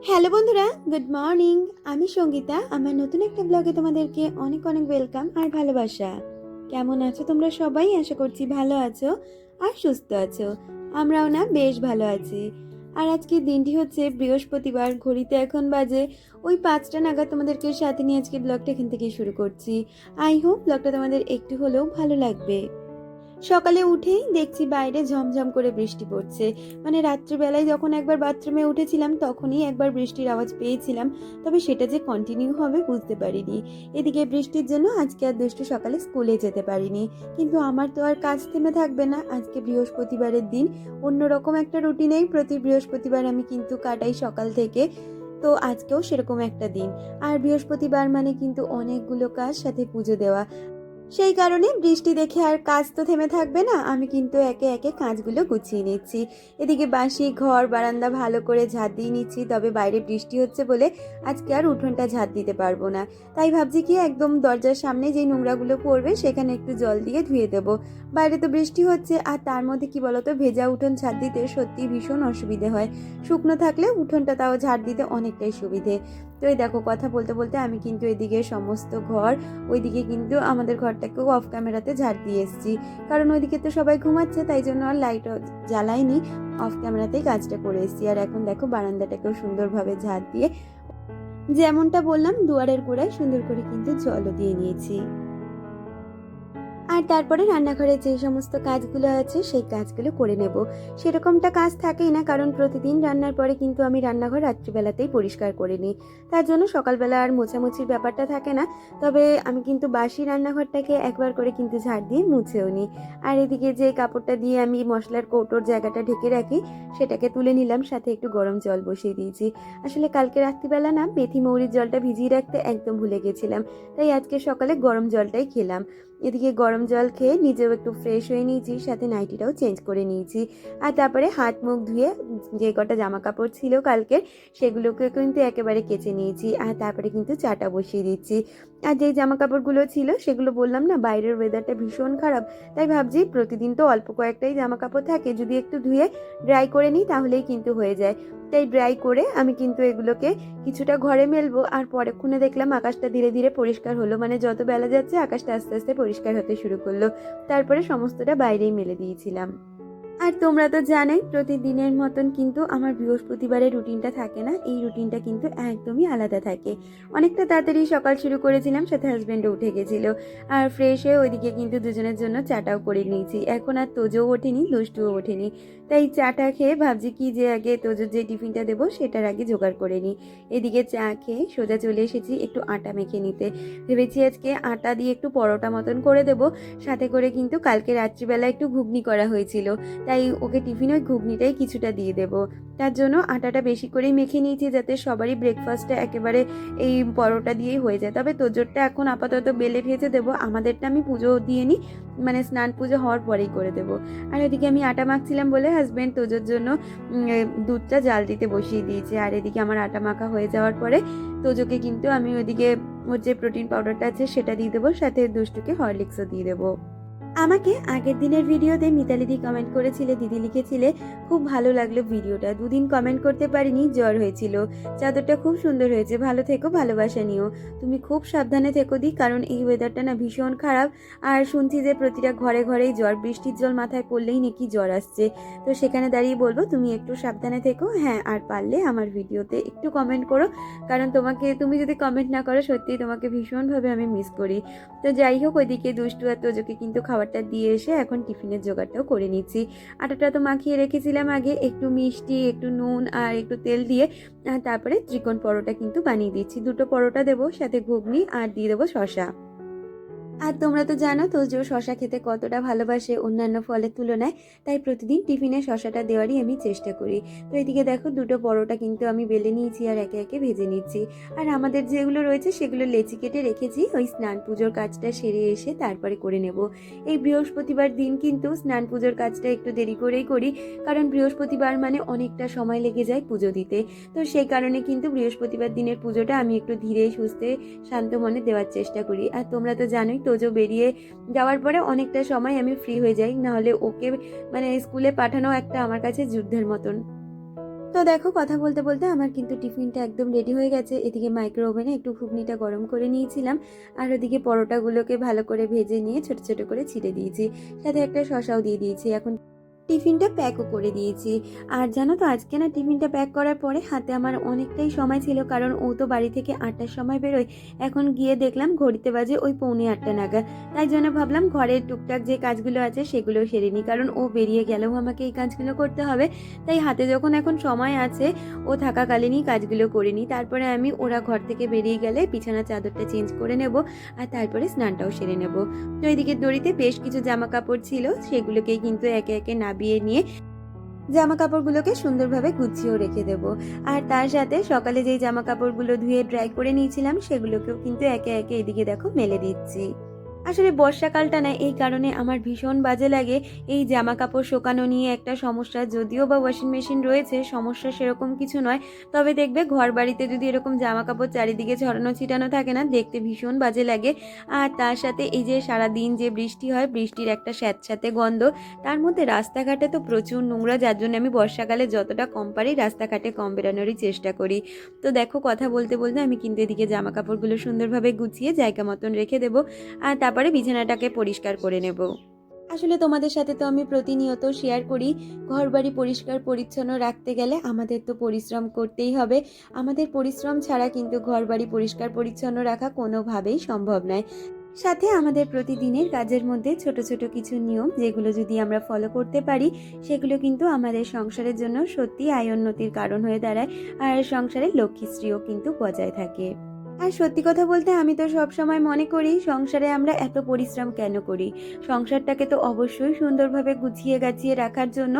Hello বন্ধুরা, good morning. আমি সঙ্গীতা। আমার নতুন একটা ব্লগে তোমাদেরকে অনেক অনেক ওয়েলকাম আর ভালোবাসা। কেমন আছো তোমরা সবাই? আশা করছি ভালো আছো আর সুস্থ আছো। আমরাও না বেশ ভালো আছি। আর আজকের দিনটি হচ্ছে বৃহস্পতিবার। ঘড়িতে এখন বাজে ওই 5টা নাগাদ। তোমাদেরকে সাথে নিয়ে আজকে ব্লগটা এখান থেকে শুরু করছি। আই হোপ ব্লগটা তোমাদের একটু হলেও ভালো লাগবে। সকালে উঠেই দেখছি বাইরে ঝমঝম করে বৃষ্টি পড়ছে। মানে রাত্রিবেলায় যখন একবার বাথরুমে উঠেছিলাম তখনই একবার বৃষ্টির আওয়াজ পেয়েছিলাম, তবে সেটা যে কন্টিনিউ হবে বুঝতে পারিনি। এদিকে বৃষ্টির জন্য আজকে আর দুষ্টু সকালে স্কুলে যেতে পারিনি। কিন্তু আমার তো আর কাজ থেমে থাকবে না। আজকে বৃহস্পতিবারের দিন, অন্যরকম একটা রুটিনেই প্রতি বৃহস্পতিবার আমি কিন্তু কাটাই সকাল থেকে। তো আজকেও সেরকম একটা দিন। আর বৃহস্পতিবার মানে কিন্তু অনেকগুলো কাজ, সাথে পুজো দেওয়া। সেই কারণে বৃষ্টি দেখে আর কাজ তো থেমে থাকবে না, আমি কিন্তু একে একে কাজগুলো গুছিয়ে নিচ্ছি। এদিকে বাসি ঘর বারান্দা ভালো করে ঝাঁট দিয়ে নিচ্ছি, তবে বাইরে বৃষ্টি হচ্ছে বলে আজকে আর উঠোনটা ঝাঁট দিতে পারবো না। তাই ভাবছি কি একদম দরজার সামনে যেই নোংরাগুলো পড়বে সেখানে একটু জল দিয়ে ধুয়ে দেবো। বাইরে তো বৃষ্টি হচ্ছে, আর তার মধ্যে কি বলতো, ভেজা উঠোন ঝাঁট দিতে সত্যি ভীষণ অসুবিধে হয়। শুকনো থাকলে উঠোনটা তাও ঝাঁট দিতে অনেকটাই সুবিধে। তো এই দেখো, কথা বলতে বলতে আমি কিন্তু এদিকে সমস্ত ঘর, ওইদিকে কিন্তু আমাদের ঘরটাকেও অফ ক্যামেরাতে ঝাড় দিয়ে এসেছি। কারণ ওইদিকে তো সবাই ঘুমাচ্ছে, তাই জন্য আর লাইট জ্বালাইনি, অফ ক্যামেরাতেই কাজটা করে এসেছি। আর এখন দেখো বারান্দাটাকেও সুন্দরভাবে ঝাড় দিয়ে, যেমনটা বললাম, দুয়ারের গোড়ায় সুন্দর করে কিন্তু জলও দিয়ে নিয়েছি। আর তারপরে রান্নাঘরে যে সমস্ত কাজগুলো আছে সেই কাজগুলো করে নেব। সেরকমটা কাজ থাকেই না, কারণ প্রতিদিন রান্নার পরে কিন্তু আমি রান্নাঘর রাত্রিবেলাতেই পরিষ্কার করে নিই। তার জন্য সকালবেলা আর মোছামুছির ব্যাপারটা থাকে না। তবে আমি কিন্তু বাসি রান্নাঘরটাকে একবার করে কিন্তু ঝাড় দিয়ে মুছেও নিই। আর এদিকে যে কাপড়টা দিয়ে আমি মশলার কৌটোর জায়গাটা ঢেকে রাখি সেটাকে তুলে নিলাম, সাথে একটু গরম জল বসিয়ে দিয়েছি। আসলে কালকে রাত্রিবেলা না মেথি মৌরির জলটা ভিজিয়ে রাখতে একদম ভুলে গেছিলাম, তাই আজকে সকালে গরম জলটাই খেলাম। এদিকে গরম জল খেয়ে নিজেও একটু ফ্রেশ হয়ে নিয়েছি, সাথে নাইটিটাও চেঞ্জ করে নিয়েছি। আর তারপরে হাত মুখ ধুয়ে যে কটা জামা কাপড় ছিল কালকের সেগুলোকে কিন্তু একেবারে কেচে নিয়েছি। আর তারপরে কিন্তু চাটা বসিয়ে দিচ্ছি। আর যেই জামা কাপড়গুলো ছিল সেগুলো বললাম না বাইরের ওয়েদারটা ভীষণ খারাপ, তাই ভাবছি প্রতিদিন তো অল্প কয়েকটাই জামা কাপড় থাকে, যদি একটু ধুয়ে ড্রাই করে নিই তাহলেই কিন্তু হয়ে যায়। তাই ড্রাই করে আমি কিন্তু এগুলোকে কিছুটা ঘরে মেলবো। আর পরেক্ষণে দেখলাম আকাশটা ধীরে ধীরে পরিষ্কার হলো, মানে যত বেলা যাচ্ছে আকাশটা আস্তে আস্তে পরিষ্কার হতে শুরু করলো। তারপরে সমস্তটা বাইরেই মেলে দিয়েছিলাম। আর তোমরা তো জানোই প্রতিদিনের মতন কিন্তু আমার বৃহস্পতিবারের রুটিনটা থাকে না, এই রুটিনটা কিন্তু একদমই আলাদা থাকে। অনেকটা তাড়াতাড়ি সকাল শুরু করেছিলাম, সাথে হাজব্যান্ডও উঠে গেছিল। আর ফ্রেশ হয়ে ওইদিকে কিন্তু দুজনের জন্য চাটাও করে নিয়েছি। এখন আর তোজও ওঠেনি, দুষ্টুও ওঠেনি। তাই চাটা খেয়ে ভাবছি কি যে আগে তোজোর যে টিফিনটা দেবো সেটার আগে জোগাড় করে নিই। এদিকে চা খেয়ে সোজা চলে এসেছি একটু আটা মেখে নিতে। ভেবেছি আজকে আটা দিয়ে একটু পরোটা মতন করে দেবো। সাথে করে কিন্তু কালকে রাত্রিবেলা একটু ঘুগনি করা হয়েছিল, তাই ওকে টিফিন ওই ঘুগনিটাই কিছুটা দিয়ে দেব। তার জন্য আটাটা বেশি করেই মেখে নিয়েছি, যাতে সবারই ব্রেকফাস্টটা একেবারে এই পরোটা দিয়েই হয়ে যায়। তবে তোজোরটা এখন আপাতত বেলে ভেজে দেবো, আমাদেরটা আমি পুজো দিয়ে নিই, মানে স্নান পুজো হওয়ার পরেই করে দেবো। আর এদিকে আমি আটা মাখছিলাম বলে হাজব্যান্ড তোজোর জন্য দুধটা জাল দিতে বসিয়ে দিয়েছে। আর এদিকে আমার আটা মাখা হয়ে যাওয়ার পরে তোজোকে কিন্তু আমি ওইদিকে ওর যে প্রোটিন পাউডারটা আছে সেটা দিয়ে দেবো, সাথে দুষ্টুকে হরলিক্সও দিয়ে দেবো। আমাকে আগের দিনের ভিডিওতে মিতালিদি কমেন্ট করেছিলে, দিদি লিখেছিলে খুব ভালো লাগলো ভিডিওটা। দুদিন কমেন্ট করতে পারিনি, জ্বর হয়েছিল। চাদরটা খুব সুন্দর হয়েছে, ভালো থেকো, ভালোবাসা নিও। তুমি খুব সাবধানে থেকো দি, কারণ এই ওয়েদারটা না ভীষণ খারাপ। আর শুনছি যে প্রতিটা ঘরে ঘরেই জ্বর, বৃষ্টির জল মাথায় পড়লেই নাকি জ্বর আসছে। তো সেখানে দাঁড়িয়ে বলবো তুমি একটু সাবধানে থেকো। হ্যাঁ, আর পারলে আমার ভিডিওতে একটু কমেন্ট করো, কারণ তুমি যদি কমেন্ট না করো সত্যিই তোমাকে ভীষণভাবে আমি মিস করি। তো যাই হোক, ওইদিকে দুষ্টু আর তোজোকে কিন্তু খাবারটা দিয়ে এসে এখন টিফিনের জোগাড়টাও করে নিচ্ছি। আটাটা তো মাখিয়ে রেখেছিলাম আগে, একটু মিষ্টি, একটু নুন আর একটু তেল দিয়ে। আর তারপরে ত্রিকোণ পরোটা কিন্তু বানিয়ে দিচ্ছি। দুটো পরোটা দেবো, সাথে ঘুগনি আর দিয়ে দেবো শসা। আর তোমরা তো জানো তোজো শশা খেতে কতটা ভালোবাসে অন্যান্য ফলের তুলনায়, তাই প্রতিদিন টিফিনে শশাটা দেওয়ারই আমি চেষ্টা করি। তো এদিকে দেখো দুটো পরোটা কিন্তু আমি বেলে নিয়েছি আর একে একে ভেজে নিচ্ছি। আর আমাদের যেগুলো রয়েছে সেগুলো লেচি কেটে রেখেছি, ওই স্নান পুজোর কাজটা সেরে এসে তারপরে করে নেব। এই বৃহস্পতিবার দিন কিন্তু স্নান পুজোর কাজটা একটু দেরি করেই করি, কারণ বৃহস্পতিবার মানে অনেকটা সময় লেগে যায় পুজো দিতে। তো সেই কারণে কিন্তু বৃহস্পতিবার দিনের পুজোটা আমি একটু ধীরে সুস্থে শান্ত মনে দেওয়ার চেষ্টা করি। আর তোমরা তো জানোই তোজো বেরিয়ে যাওয়ার পরে অনেকটা সময় আমি ফ্রি হয়ে যাই, নাহলে ওকে মানে স্কুলে পাঠানো একটা আমার কাছে যুদ্ধের মতন। তো দেখো কথা বলতে বলতে আমার কিন্তু টিফিনটা একদম রেডি হয়ে গেছে। এদিকে মাইক্রো ওভেনে একটু ঘুগনিটা গরম করে নিয়েছিলাম, আর ওদিকে পরোটাগুলোকে ভালো করে ভেজে নিয়ে ছোট ছোট করে ছিঁড়ে দিয়েছি, সাথে একটা শসাও দিয়ে দিয়েছি। এখন টিফিনটা প্যাকও করে দিয়েছি। আর জানো তো আজকে না টিফিনটা প্যাক করার পরে হাতে আমার অনেকটাই সময় ছিল, কারণ ও তো বাড়ি থেকে 8টার সময় বেরোয়। এখন গিয়ে দেখলাম ঘড়িতে বাজে ওই 7:45 নাগাদ। তাই জন্য ভাবলাম ঘরের টুকটাক যে কাজগুলো আছে সেগুলো সেরে নিই, কারণ ও বেরিয়ে গেলেও আমাকে এই কাজগুলো করতে হবে। তাই হাতে যখন এখন সময় আছে, ও থাকাকালীনই কাজগুলো করে নিই। তারপরে আমি ওরা ঘর থেকে বেরিয়ে গেলে বিছানার চাদরটা চেঞ্জ করে নেব, আর তারপরে স্নানটাও সেরে নেব। তো এদিকে দড়িতে বেশ কিছু জামা কাপড় ছিল, সেগুলোকেই কিন্তু একে একে নামিয়ে নিয়ে জামা কাপড়গুলোকে সুন্দরভাবে গুছিয়েও রেখে দেব। আর তার সাথে সকালে যেই জামা কাপড়গুলো ধুয়ে ড্রাই করে নিয়েছিলাম সেগুলোকেও কিন্তু একে একে এদিকে দেখো মেলে দিচ্ছি। আসলে বর্ষাকালটা না, এই কারণে আমার ভীষণ বাজে লাগে এই জামা কাপড় শুকানো নিয়ে একটা সমস্যা। যদিও বা ওয়াশিং মেশিন রয়েছে, সমস্যা সেরকম কিছু নয়। তবে দেখবে ঘর বাড়িতে যদি এরকম জামা কাপড় চারিদিকে ছড়ানো ছিটানো থাকে না, দেখতে ভীষণ বাজে লাগে। আর তার সাথে এই যে সারাদিন যে বৃষ্টি হয়, বৃষ্টির একটা স্যাঁতস্যাঁতে গন্ধ, তার মধ্যে রাস্তাঘাটে তো প্রচুর নোংরা, যার জন্য আমি বর্ষাকালে যতটা কম পারি রাস্তাঘাটে কম বেরোনোরই চেষ্টা করি। তো দেখো কথা বলতে বলতে আমি কিন্তু এদিকে জামা কাপড়গুলো সুন্দরভাবে গুছিয়ে জায়গা মতন রেখে দেবো, আর তারপরে বিছানাটাকে পরিষ্কার করে নেব। আসলে তোমাদের সাথে তো আমি প্রতিনিয়ত শেয়ার করি, ঘরবাড়ি পরিষ্কার পরিচ্ছন্ন রাখতে গেলে আমাদের তো পরিশ্রম করতেই হবে। আমাদের পরিশ্রম ছাড়া কিন্তু ঘরবাড়ি পরিষ্কার পরিচ্ছন্ন রাখা কোনোভাবেই সম্ভব নয়। সাথে আমাদের প্রতিদিনের কাজের মধ্যে ছোট ছোট কিছু নিয়ম, যেগুলো যদি আমরা ফলো করতে পারি, সেগুলো কিন্তু আমাদের সংসারের জন্য সত্যি আয় উন্নতির কারণ হয়ে দাঁড়ায়, আর সংসারে লক্ষ্মীশ্রীও কিন্তু বজায় থাকে। আর সত্যি কথা বলতে আমি তো সব সময় মনে করি সংসারে আমরা এত পরিশ্রম কেন করি। সংসারটাকে তো অবশ্যই সুন্দরভাবে গুছিয়ে গাছিয়ে রাখার জন্য,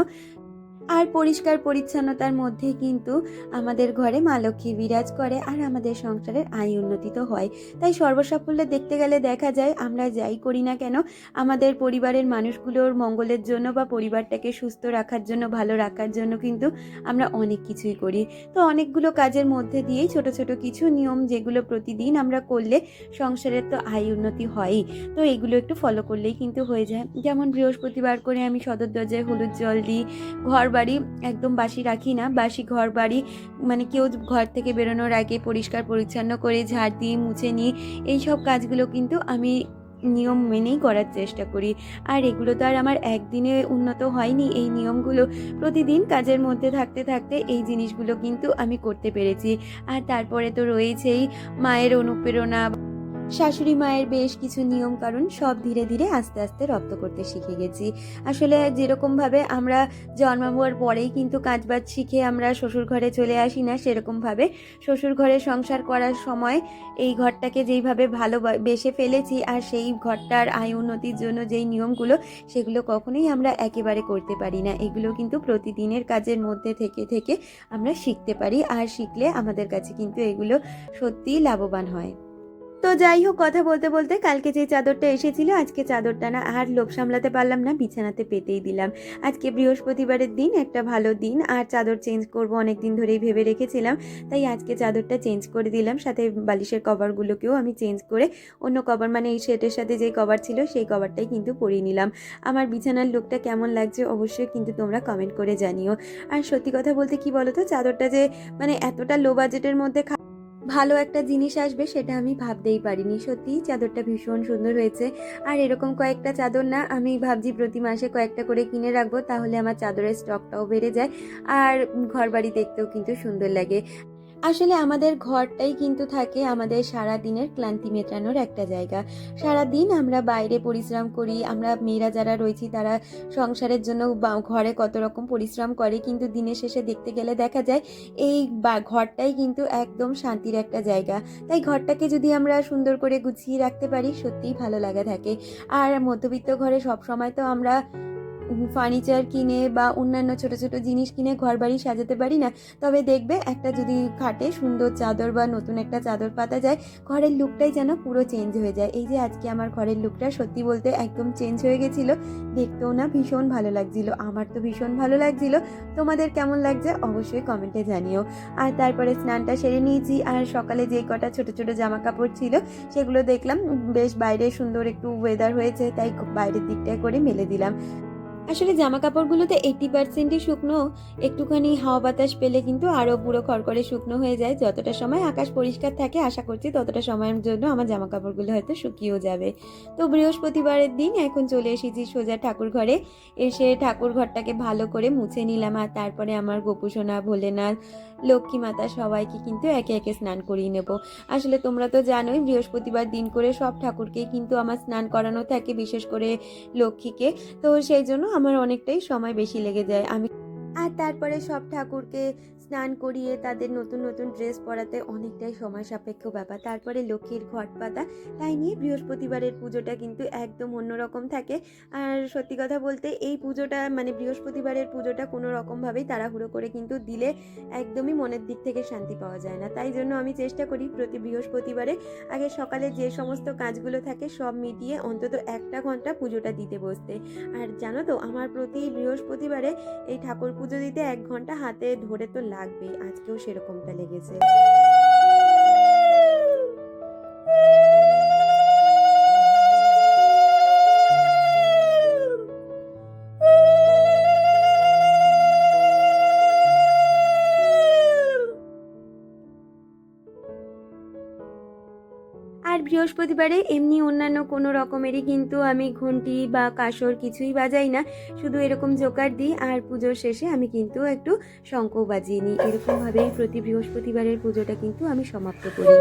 আর পরিষ্কার পরিচ্ছন্নতার মধ্যেই কিন্তু আমাদের ঘরে মা লক্ষ্মী বিরাজ করে, আর আমাদের সংসারের আয় উন্নতি তো হয়। তাই সর্বসাফল্যে দেখতে গেলে দেখা যায় আমরা যাই করি না কেন, আমাদের পরিবারের মানুষগুলোর মঙ্গলের জন্য বা পরিবারটাকে সুস্থ রাখার জন্য, ভালো রাখার জন্য কিন্তু আমরা অনেক কিছুই করি। তো অনেকগুলো কাজের মধ্যে দিয়েই ছোট ছোট কিছু নিয়ম, যেগুলো প্রতিদিন আমরা করলে সংসারের তো আয় উন্নতি হয়ই। তো এগুলো একটু ফলো করলেই কিন্তু হয়ে যায়। যেমন বৃহস্পতিবার করে আমি সদর দরজায় হলুদ জল দিই, ঘর বাড়ি একদম বাসি রাখি না, বাসি ঘর বাড়ি মানে কেউ ঘর থেকে বেরোনোর আগে পরিষ্কার পরিচ্ছন্ন করে ঝাড় দিয়ে মুছে নিই। এইসব কাজগুলো কিন্তু আমি নিয়ম মেনেই করার চেষ্টা করি। আর এগুলো তো আর আমার একদিনে উন্নত হয়নি, এই নিয়মগুলো প্রতিদিন কাজের মধ্যে থাকতে থাকতে এই জিনিসগুলো কিন্তু আমি করতে পেরেছি। আর তারপরে তো রয়েছেই মায়ের অনুপ্রেরণা, শাশুড়ি মায়ের বেশ কিছু নিয়ম কারণ, সব ধীরে ধীরে আস্তে আস্তে রপ্ত করতে শিখে গেছি। আসলে যেরকমভাবে আমরা জন্মাবার পরেই কিন্তু কাজবাজ শিখে আমরা শ্বশুর ঘরে চলে আসি না, সেরকমভাবে শ্বশুর ঘরে সংসার করার সময় এই ঘরটাকে যেইভাবে ভালোবেসে ফেলেছি, আর সেই ঘরটার আয় উন্নতির জন্য যেই নিয়মগুলো, সেগুলো কখনোই আমরা একেবারে করতে পারি না। এগুলো কিন্তু প্রতিদিনের কাজের মধ্যে থেকে থেকে আমরা শিখতে পারি, আর শিখলে আমাদের কাছে কিন্তু এগুলো সত্যিই লাভবান হয়। তো যাই হোক, কথা বলতে বলতে কালকে যে চাদরটা এসেছিল, আজকে চাদরটা না আর লোভ সামলাতে পারলাম না, বিছানাতে পেতেই দিলাম। আজকে বৃহস্পতিবারের দিন, একটা ভালো দিন, আর চাদর চেঞ্জ করব অনেক দিন ধরেই ভেবে রেখেছিলাম। তাই আজকে চাদরটা চেঞ্জ করে দিলাম, সাথে বালিশের কভারগুলোকেও আমি চেঞ্জ করে অন্য কভার, মানে এই সেটের সাথে যে কভার ছিল সেই কভারটাই কিন্তু পরিয়ে নিলাম। আমার বিছানার লুকটা কেমন লাগছে অবশ্যই কিন্তু তোমরা কমেন্ট করে জানিও। আর সত্যি কথা বলতে কি বলো তো, চাদরটা যে মানে এতটা লো বাজেটের মধ্যে ভালো একটা জিনিস আসবে সেটা আমি ভাবতেই পারিনি। সত্যিই চাদরটা ভীষণ সুন্দর হয়েছে। আর এরকম কয়েকটা চাদর না আমি ভাবছি প্রতি মাসে কয়েকটা করে কিনে রাখবো, তাহলে আমার চাদরের স্টকটাও বেড়ে যায়, আর ঘর বাড়ি দেখতেও কিন্তু সুন্দর লাগে। আসলে আমাদের ঘরটাই কিন্তু থাকে আমাদের সারা দিনের ক্লান্তি মেটানোর একটা জায়গা। সারা দিন আমরা বাইরে পরিশ্রম করি, আমরা মেয়েরা যারা রয়েছি তারা সংসারের জন্য ঘরে কত রকম পরিশ্রম করে, কিন্তু দিনের শেষে দেখতে গেলে দেখা যায় এই ঘরটাই কিন্তু একদম শান্তির একটা জায়গা। তাই ঘরটাকে যদি আমরা সুন্দর করে গুছিয়ে রাখতে পারি, সত্যিই ভালো লাগা থাকে। আর মধ্যবিত্ত ঘরে সব সময় তো আমরা ফার্নিচার কিনে বা অন্যান্য ছোট ছোট জিনিস কিনে ঘর বাড়ি সাজাতে পারি না। তবে দেখবে একটা যদি খাটে সুন্দর চাদর বা নতুন একটা চাদর পাতা যায়, ঘরের লুকটাই যেন পুরো চেঞ্জ হয়ে যায়। এই যে আজকে আমার ঘরের লুকটা সত্যি বলতে একদম চেঞ্জ হয়ে গেছিলো, দেখতেও না ভীষণ ভালো লাগছিল। আমার তো ভীষণ ভালো লাগছিল, তোমাদের কেমন লাগছে অবশ্যই কমেন্টে জানিও। আর তারপরে স্নানটা সেরে নিয়েছি, আর সকালে যে কটা ছোট ছোট জামা কাপড় ছিল সেগুলো দেখলাম বেশ বাইরে সুন্দর একটু ওয়েদার হয়েছে, তাই বাইরের দিকটায় করে মেলে দিলাম। আসলে জামা কাপড়গুলোতে 80%ই শুকনো, একটুখানি হাওয়া বাতাস পেলে কিন্তু আরও পুরো খড়খড়ে শুকনো হয়ে যায়। যতটা সময় আকাশ পরিষ্কার থাকে আশা করছি ততটা সময়ের জন্য আমার জামা কাপড়গুলো হয়তো শুকিয়েও যাবে। তো বৃহস্পতিবারের দিন এখন চলে এসেছি সোজা ঠাকুর ঘরে। এসে ঠাকুর ঘরটাকে ভালো করে মুছে নিলাম, আর তারপরে আমার গোপুসোনা, ভোলেনাথ, লক্ষ্মী মাতা সবাইকে কিন্তু একে একে স্নান করিয়ে নেব। আসলে তোমরা তো জানোই বৃহস্পতিবার দিন করে সব ঠাকুরকেই কিন্তু আমার স্নান করানো থাকে, বিশেষ করে লক্ষ্মীকে। তো সেই জন্য আমার অনেকটাই সময় বেশি লেগে যায়। আর তারপরে সব ঠাকুরকে স্নান করিয়ে তাদের নতুন নতুন ড্রেস পরাতে অনেকটাই সময় সাপেক্ষ ব্যাপার। তারপরে লক্ষ্মীর ঘট পাতা, তাই নিয়ে বৃহস্পতিবারের পুজোটা কিন্তু একদম অন্যরকম থাকে। আর সত্যি কথা বলতে এই পুজোটা মানে বৃহস্পতিবারের পুজোটা কোনো রকমভাবেই তাড়াহুড়ো করে কিন্তু দিলে একদমই মনের দিক থেকে শান্তি পাওয়া যায় না। তাই জন্য আমি চেষ্টা করি প্রতি বৃহস্পতিবারে আগে সকালে যে সমস্ত কাজগুলো থাকে সব মিটিয়ে অন্তত 1 ঘন্টা পুজোটা দিতে বসতে। আর জানো তো, আমার প্রতি বৃহস্পতিবারে এই ঠাকুর পুজো দিতে 1 ঘন্টা হাতে ধরে তো লাগবেই। আজকেও সেরকমটা লেগেছে। আর বৃহস্পতিবারে এমনি অন্যান্য কোনো রকমেরই কিন্তু আমি ঘন্টি বা কাসর কিছুই বাজাই না, শুধু এরকম জোকার দিই। আর পুজোর শেষে আমি কিন্তু একটু শঙ্খও বাজিয়ে নিই। এরকমভাবেই প্রতি বৃহস্পতিবারের পুজোটা কিন্তু আমি সমাপ্ত করি।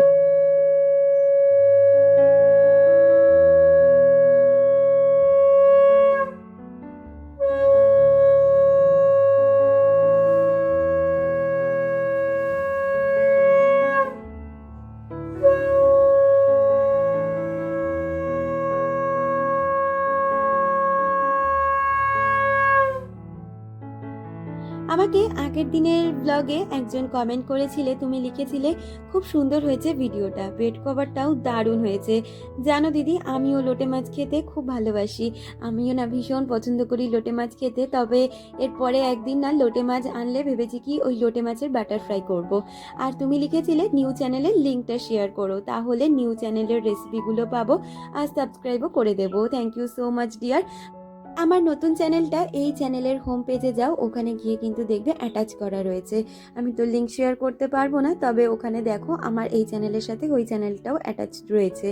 আমাকে আগের দিনের ব্লগে একজন কমেন্ট করেছিলে, তুমি লিখেছিলে খুব সুন্দর হয়েছে ভিডিওটা, বেড কভারটাও দারুণ হয়েছে। জানো দিদি, আমিও লোটে মাছ খেতে খুব ভালোবাসি। আমিও না ভীষণ পছন্দ করি লোটে মাছ খেতে। তবে এরপরে একদিন না লোটে মাছ আনলে ভেবেছি কি ওই লোটে মাছের বাটার ফ্রাই করব। আর তুমি লিখেছিলে নিউ চ্যানেলের লিঙ্কটা শেয়ার করো, তাহলে নিউ চ্যানেলের রেসিপিগুলো পাবো আর সাবস্ক্রাইবও করে দেবো। Thank you so much dear. আমার নতুন চ্যানেলটা, এই চ্যানেলের হোম পেজে যাও, ওখানে গিয়ে কিন্তু দেখবে অ্যাটাচ করা রয়েছে। আমি তো লিঙ্ক শেয়ার করতে পারবো না, তবে ওখানে দেখো আমার এই চ্যানেলের সাথে ওই চ্যানেলটাও অ্যাটাচ রয়েছে,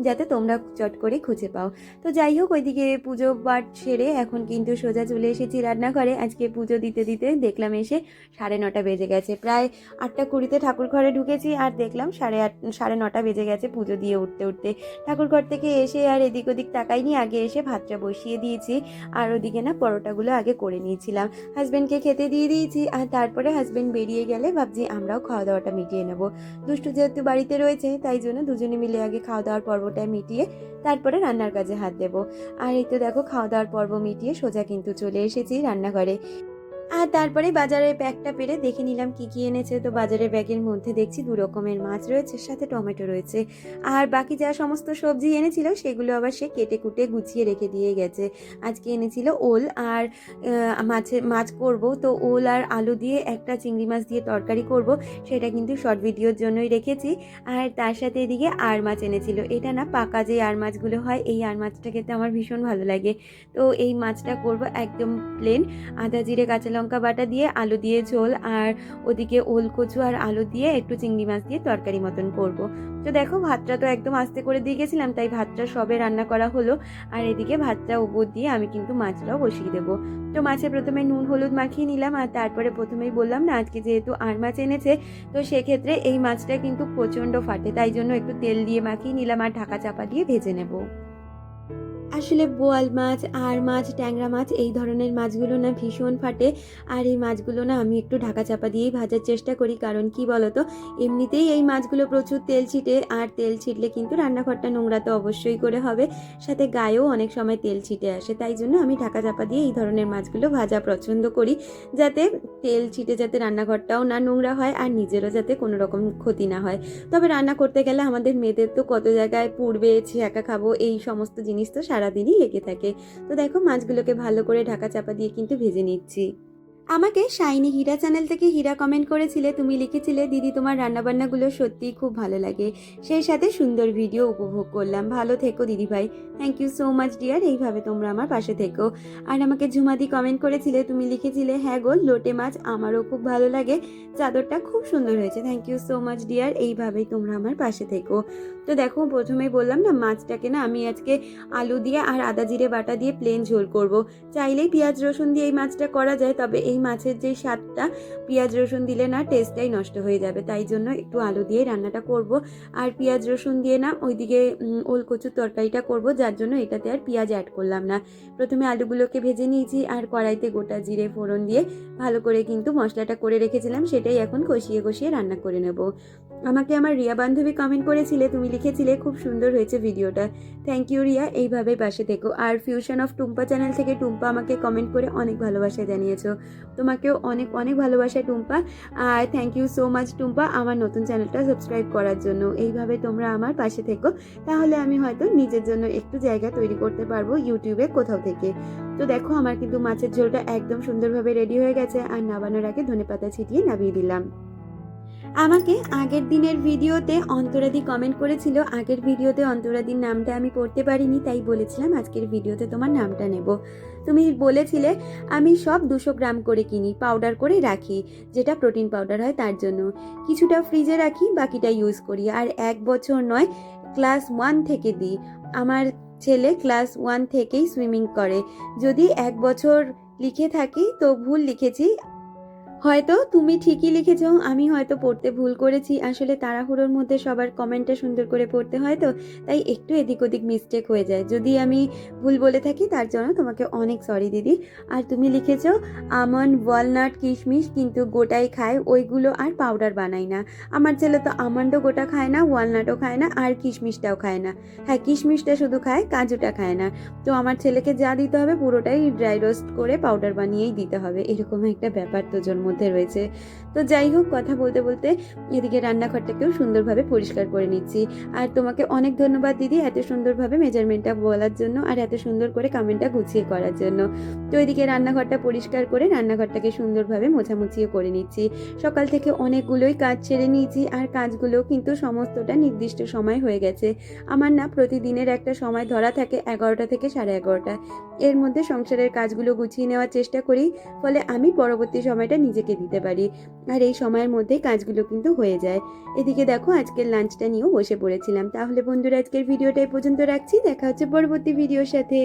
যাতে তোমরা চট করে খুঁজে পাও। তো যাই হোক, ওইদিকে পুজো পাঠ সেরে এখন কিন্তু সোজা চলে এসেছি রান্নাঘরে। আজকে পুজো দিতে দিতে দেখলাম এসে 9:30 বেজে গেছে। প্রায় 8:20-তে ঠাকুর ঘরে ঢুকেছি আর দেখলাম 8:30 বেজে গেছে পুজো দিয়ে উঠতে উঠতে। ঠাকুর ঘর থেকে এসে আর এদিক ওদিক তাকাইনি, আগে এসে ভাতটা বসিয়ে দিয়েছি। আর ওদিকে না পরোটাগুলো আগে করে নিয়েছিলাম, হাজব্যান্ডকে খেতে দিয়ে দিয়েছি। আর তারপরে হাজব্যান্ড বেরিয়ে গেলে ভাবছি আমরাও খাওয়া দাওয়াটা মিটিয়ে নেব। দুষ্টু যেহেতু বাড়িতে রয়েছে, তাই জন্য দুজনে মিলে আগে খাওয়া দাওয়ার পর্বটা মিটিয়ে তারপরে রান্নার কাজে হাত দেব। আর এই তো দেখো খাওয়া দাওয়ার পর্ব মিটিয়ে সোজা কিন্তু চলে এসেছি রান্নাঘরে। আর তারপরে বাজারের ব্যাগটা পেরে দেখে নিলাম কি কি এনেছে। তো বাজারের ব্যাগের মধ্যে দেখছি 2 রকমের মাছ রয়েছে, সাথে টমেটো রয়েছে। আর বাকি যা সমস্ত সবজি এনেছিল সেগুলো আবার সে কেটে কুটে গুছিয়ে রেখে দিয়ে গেছে। আজকে এনেছিল ওল আর মাছ করব, তো ওল আর আলু দিয়ে একটা চিংড়ি মাছ দিয়ে তরকারি করব, সেটা কিন্তু শর্ট ভিডিওর জন্যই রেখেছি। আর তার সাথে এদিকে আর মাছ এনেছিল। এটা না পাকা যে আর মাছগুলো হয়, এই আর মাছটা খেতে আমার ভীষণ ভালো লাগে। তো এই মাছটা করব একদম প্লেন, আদা জিরে কাঁচা লঙ্কা বাটা দিয়ে, আলু দিয়ে ঝোল, আর ওদিকে ওল কচু আর আলু দিয়ে একটু চিংড়ি মাছ দিয়ে তরকারি মতন করব। তো দেখো ভাতটা তো একদম আস্তে করে দিয়ে গেছিলাম, তাই ভাতটা সবে রান্না করা হলো। আর এদিকে ভাতটা উপর দিয়ে আমি কিন্তু মাছটাও বসিয়ে দেবো। তো মাছে প্রথমে নুন হলুদ মাখিয়ে নিলাম। আর তারপরে প্রথমেই বললাম না আজকে যেহেতু আর মাছ এনেছে, তো সেক্ষেত্রে এই মাছটা কিন্তু প্রচণ্ড ফাটে, তাই জন্য একটু তেল দিয়ে মাখিয়ে নিলাম আর ঢাকা চাপা দিয়ে ভেজে নেব। আসলে বোয়াল মাছ, আর মাছ, ট্যাংরা মাছ, এই ধরনের মাছগুলো না ভীষণ ফাটে। আর এই মাছগুলো না আমি একটু ঢাকা চাপা দিয়েই ভাজার চেষ্টা করি, কারণ কি বলতো, এমনিতেই এই মাছগুলো প্রচুর তেল ছিটে। আর তেল ছিটলে কিন্তু রান্নাঘরটা নোংরা তো অবশ্যই করে হবে, সাথে গায়েও অনেক সময় তেল ছিটে আসে। তাই জন্য আমি ঢাকা চাপা দিয়ে এই ধরনের মাছগুলো ভাজা পছন্দ করি, যাতে তেল ছিটে যাতে রান্নাঘরটাও না নোংরা হয় আর নিজেরও যাতে কোনো রকম ক্ষতি না হয়। তবে রান্না করতে গেলে আমাদের মেয়েদের তো কত জায়গায় পুড়বে, ছ্যাঁকা খাবো, এই সমস্ত জিনিস তো সারাদিনই লেগে থাকে। তো দেখো মাছগুলোকে ভালো করে ঢাকা চাপা দিয়ে কিন্তু ভেজে নিচ্ছি। আমাকে শাইনি হীরা চ্যানেল থেকে হীরা কমেন্ট করেছিলে, তুমি লিখেছিলে দিদি তোমার রান্নাবান্নাগুলো সত্যিই খুব ভালো লাগে, সেই সাথে সুন্দর ভিডিও উপভোগ করলাম, ভালো থেকো দিদিভাই। Thank you so much dear, এইভাবে তোমরা আমার পাশে থেকো। আর আমাকে ঝুমাদি কমেন্ট করেছিলে, তুমি লিখেছিলে হ্যাঁ গো লোটে মাছ আমারও খুব ভালো লাগে, চাদরটা খুব সুন্দর হয়েছে। Thank you so much dear, এইভাবেই তোমরা আমার পাশে থেকো। তো দেখো প্রথমেই বললাম না, মাছটাকে না আমি আজকে আলু দিয়ে আর আদা জিরে বাটা দিয়ে প্লেন ঝোল করব। চাইলেই পেঁয়াজ রসুন দিয়ে এই মাছটা করা যায়, তবে এই মাছের যে স্বাদটা পেঁয়াজ রসুন দিলে না টেস্টটাই নষ্ট হয়ে যাবে, তাই জন্য একটু আলু দিয়ে রান্নাটা করব। আর পেঁয়াজ রসুন দিয়ে না ওইদিকে ওল কচুর তরকারিটা করব, যার জন্য এটাতে আর পেঁয়াজ অ্যাড করলাম না। প্রথমে আলুগুলোকে ভেজে নিয়েছি আর কড়াইতে গোটা জিরে ফোড়ন দিয়ে ভালো করে কিন্তু মশলাটা করে রেখেছিলাম, সেটাই এখন কষিয়ে কষিয়ে রান্না করে নেব। আমাকে আমার রিয়া বান্ধবী কমেন্ট করেছিলে, তুমি লিখেছিলে খুব সুন্দর হয়েছে ভিডিওটা। থ্যাংক ইউ রিয়া, এইভাবেই পাশে থেকো। আর ফিউশন অফ টুম্পা চ্যানেল থেকে টুম্পা আমাকে কমেন্ট করে অনেক ভালোবাসা জানিয়েছো, তোমাকেও অনেক অনেক ভালোবাসা টুম্পা। আর thank you so much Tumpa আমার নতুন চ্যানেলটা সাবস্ক্রাইব করার জন্য। এইভাবে তোমরা আমার পাশে থেকো, তাহলে আমি হয়তো নিজের জন্য একটু জায়গা তৈরি করতে পারবো ইউটিউবে কোথাও থেকে। তো দেখো আমার কিন্তু মাছের ঝোলটা একদম সুন্দরভাবে রেডি হয়ে গেছে, আর নামানোর আগে ধনেপাতা ছিটিয়ে নামিয়ে দিলাম। আমাকে আগের দিনের ভিডিওতে অন্তরাদি কমেন্ট করেছিল, আগের ভিডিওতে অন্তরাদির নামটা আমি পড়তে পারিনি, তাই বলেছিলাম আজকের ভিডিওতে তোমার নামটা নেব। তুমি বলেছিলে আমি সব 200 গ্রাম করে কিনি, পাউডার করে রাখি, যেটা প্রোটিন পাউডার হয় তার জন্য, কিছুটা ফ্রিজে রাখি, বাকিটা ইউজ করি। আর 1 বছর নয়, ক্লাস 1 থেকে দিই। আমার ছেলে ক্লাস 1 থেকেই সুইমিং করে। যদি 1 বছর লিখে থাকি তো ভুল লিখেছি, হয়তো তুমি ঠিকই লিখেছ, আমি হয়তো পড়তে ভুল করেছি। আসলে তাড়াহুড়োর মধ্যে সবার কমেন্টটা সুন্দর করে পড়তে হয়, তো তাই একটু এদিক ওদিক মিস্টেক হয়ে যায়। যদি আমি ভুল বলে থাকি তার জন্য তোমাকে অনেক সরি দিদি। আর তুমি লিখেছ আমন্ড ওয়ালনাট কিশমিশ কিন্তু গোটাই খায়, ওইগুলো আর পাউডার বানাই না। আমার ছেলে তো আমন্ডও গোটা খায় না, ওয়ালনাটও খায় না, আর কিশমিশটাও খায় না। হ্যাঁ, কিশমিশটা শুধু খায়, কাজুটা খায় না। তো আমার ছেলেকে যা দিতে হবে পুরোটাই ড্রাই রোস্ট করে পাউডার বানিয়েই দিতে হবে, এরকম একটা ব্যাপার তো জন্ম মধ্যে রয়েছে। তো যাই হোক, কথা বলতে বলতে এদিকে রান্নাঘরটাকেও সুন্দরভাবে পরিষ্কার করে নিচ্ছি। আর তোমাকে অনেক ধন্যবাদ দিদি এত সুন্দরভাবে মেজারমেন্টটা বলার জন্য, আর এত সুন্দর করে কমেন্টটা গুছিয়ে করার জন্য। তো এদিকে রান্নাঘরটা পরিষ্কার করে রান্নাঘরটাকে সুন্দরভাবে মোছামুছিও করে নিচ্ছি। সকাল থেকে অনেকগুলোই কাজ ছেড়ে নিয়েছি, আর কাজগুলো কিন্তু সমস্তটা নির্দিষ্ট সময় হয়ে গেছে। আমার না প্রতিদিনের একটা সময় ধরা থাকে 11টা থেকে 11:30, এর মধ্যে সংসারের কাজগুলো গুছিয়ে নেওয়ার চেষ্টা করি, ফলে আমি পরবর্তী সময়টা নিজেকে দিতে পারি। আর এই সময়ের মধ্যেই কাজগুলো কিন্তু হয়ে যায়। এদিকে দেখো আজকের লাঞ্চটা নিয়েও বসে পড়েছিলাম। তাহলে বন্ধুরা আজকের ভিডিওটা এই পর্যন্ত রাখছি, দেখা হচ্ছে পরবর্তী ভিডিওর সাথে।